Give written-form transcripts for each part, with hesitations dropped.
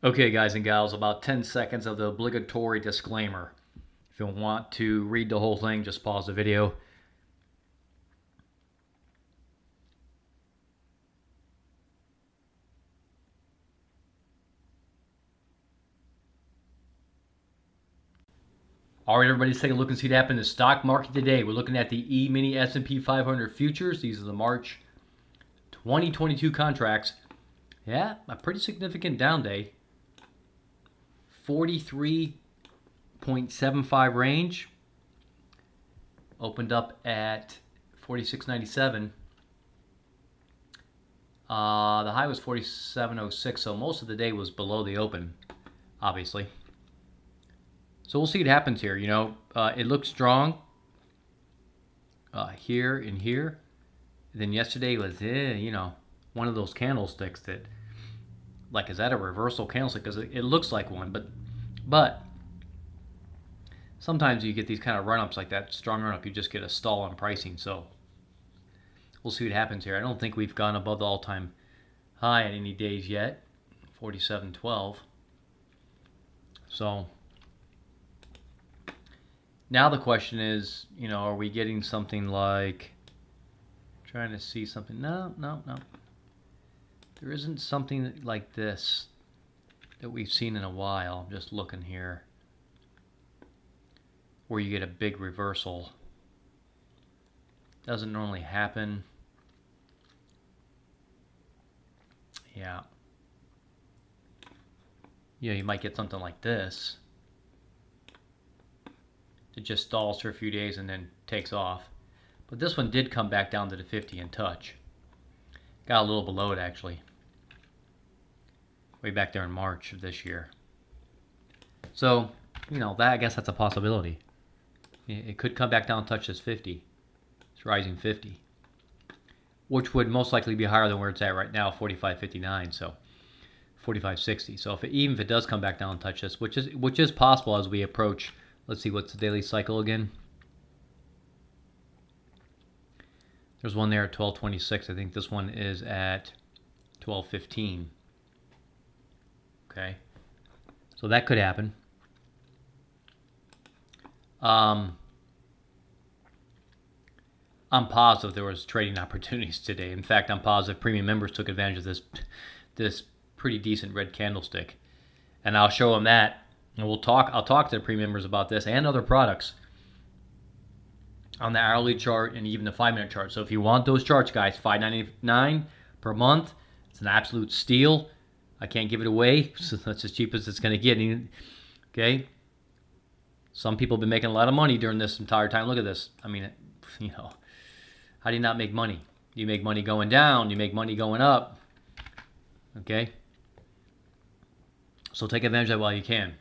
Okay, guys and gals, about 10 seconds of the obligatory disclaimer. If you want to read the whole thing, just pause the video. All right, everybody, let's take a look and see what happened in the stock market today. We're looking at the E-mini S&P 500 futures. These are the March 2022 contracts. Yeah, a pretty significant down day. 43.75 range. Opened up at 46.97. The high was 47.06, so most of the day was below the open, obviously. So we'll see what happens here. It looks strong here and here. And then yesterday was, one of those candlesticks that, like, is that a reversal candlestick? Because it looks like one, but sometimes you get these kind of run-ups like that, strong run-up, you just get a stall on pricing. So we'll see what happens here. I don't think we've gone above the all-time high at any days yet, 47.12. So now the question is, are we getting something like, trying to see something? No. There isn't something like this that we've seen in a while. I'm just looking here, where you get a big reversal. Doesn't normally happen. Yeah, you might get something like this. It just stalls for a few days and then takes off. But this one did come back down to the 50 and touch. Got a little below it, actually. Way back there in March of this year. So, I guess that's a possibility. It could come back down and touch this 50. It's rising 50. Which would most likely be higher than where it's at right now, 45.59. So 45.60. So even if it does come back down and touch this, which is possible as we approach. Let's see, what's the daily cycle again? There's one there at 12.26. I think this one is at 12.15. Okay. So that could happen. I'm positive there was trading opportunities today. In fact, I'm positive premium members took advantage of this pretty decent red candlestick. And I'll show them that. And I'll talk to the premium members about this and other products on the hourly chart and even the 5-minute chart. So if you want those charts, guys, $5.99 per month. It's an absolute steal. I can't give it away, so that's as cheap as it's going to get. Okay? Some people have been making a lot of money during this entire time. Look at this. I mean, how do you not make money? You make money going down. You make money going up. Okay? So take advantage of that while you can.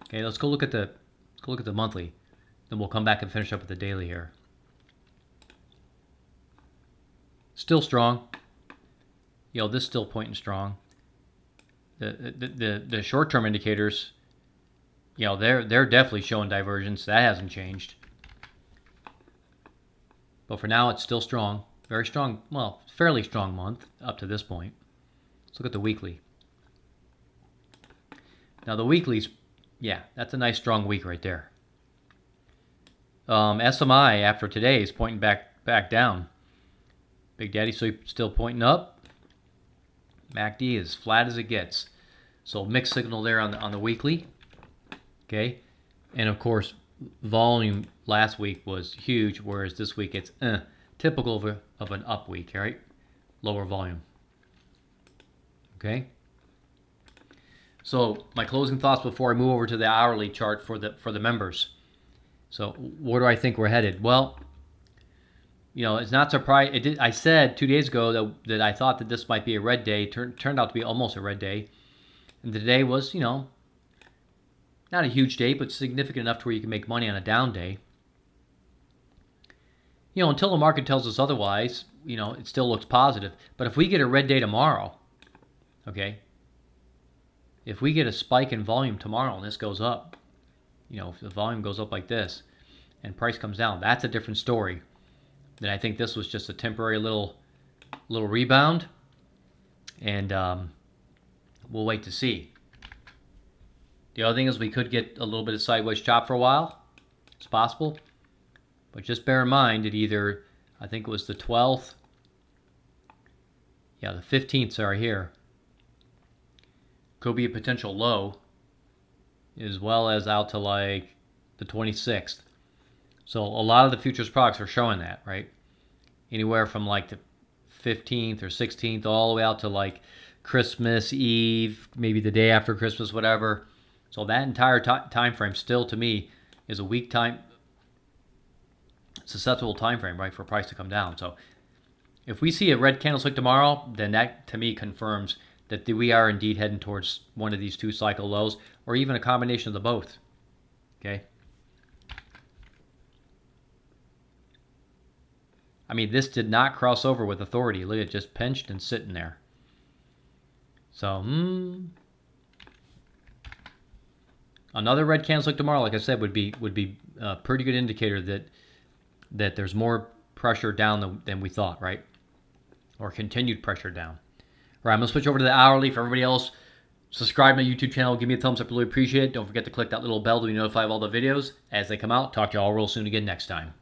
Okay, let's go look at the monthly. Then we'll come back and finish up with the daily here. Still strong. This is still pointing strong. The short-term indicators, they're definitely showing divergence. That hasn't changed. But for now, it's still strong. Very strong, well, fairly strong month up to this point. Let's look at the weekly. Now the weeklies, that's a nice strong week right there. SMI after today is pointing back down. Big Daddy still pointing up. MACD is flat as it gets. So mixed signal there on the weekly. Okay, and of course volume last week was huge, whereas this week it's typical of an up week, right? Lower volume. Okay. So my closing thoughts before I move over to the hourly chart for the members. So where do I think we're headed? Well, it's not surprising. I said 2 days ago that I thought that this might be a red day. Turned out to be almost a red day. And today was, not a huge day, but significant enough to where you can make money on a down day. Until the market tells us otherwise, it still looks positive. But if we get a red day tomorrow, okay, if we get a spike in volume tomorrow and this goes up, if the volume goes up like this and price comes down, that's a different story. Then I think this was just a temporary little rebound, and we'll wait to see. The other thing is we could get a little bit of sideways chop for a while. It's possible. But just bear in mind that either, I think it was the 12th. Yeah, the 15th, sorry, here. Could be a potential low, as well as out to like the 26th. So a lot of the futures products are showing that, right? Anywhere from like the 15th or 16th all the way out to like Christmas Eve, maybe the day after Christmas, whatever. So that entire time frame still, to me, is a weak time, susceptible time frame, right, for price to come down. So if we see a red candlestick tomorrow, then that to me confirms that we are indeed heading towards one of these two cycle lows, or even a combination of the both. Okay. I mean, this did not cross over with authority. Look at it, just pinched and sitting there. So, another red candlestick tomorrow, like I said, would be a pretty good indicator that there's more pressure down than we thought, right? Or continued pressure down. All right, I'm going to switch over to the hourly. For everybody else, subscribe to my YouTube channel. Give me a thumbs up. Really appreciate it. Don't forget to click that little bell to be notified of all the videos as they come out. Talk to you all real soon again next time.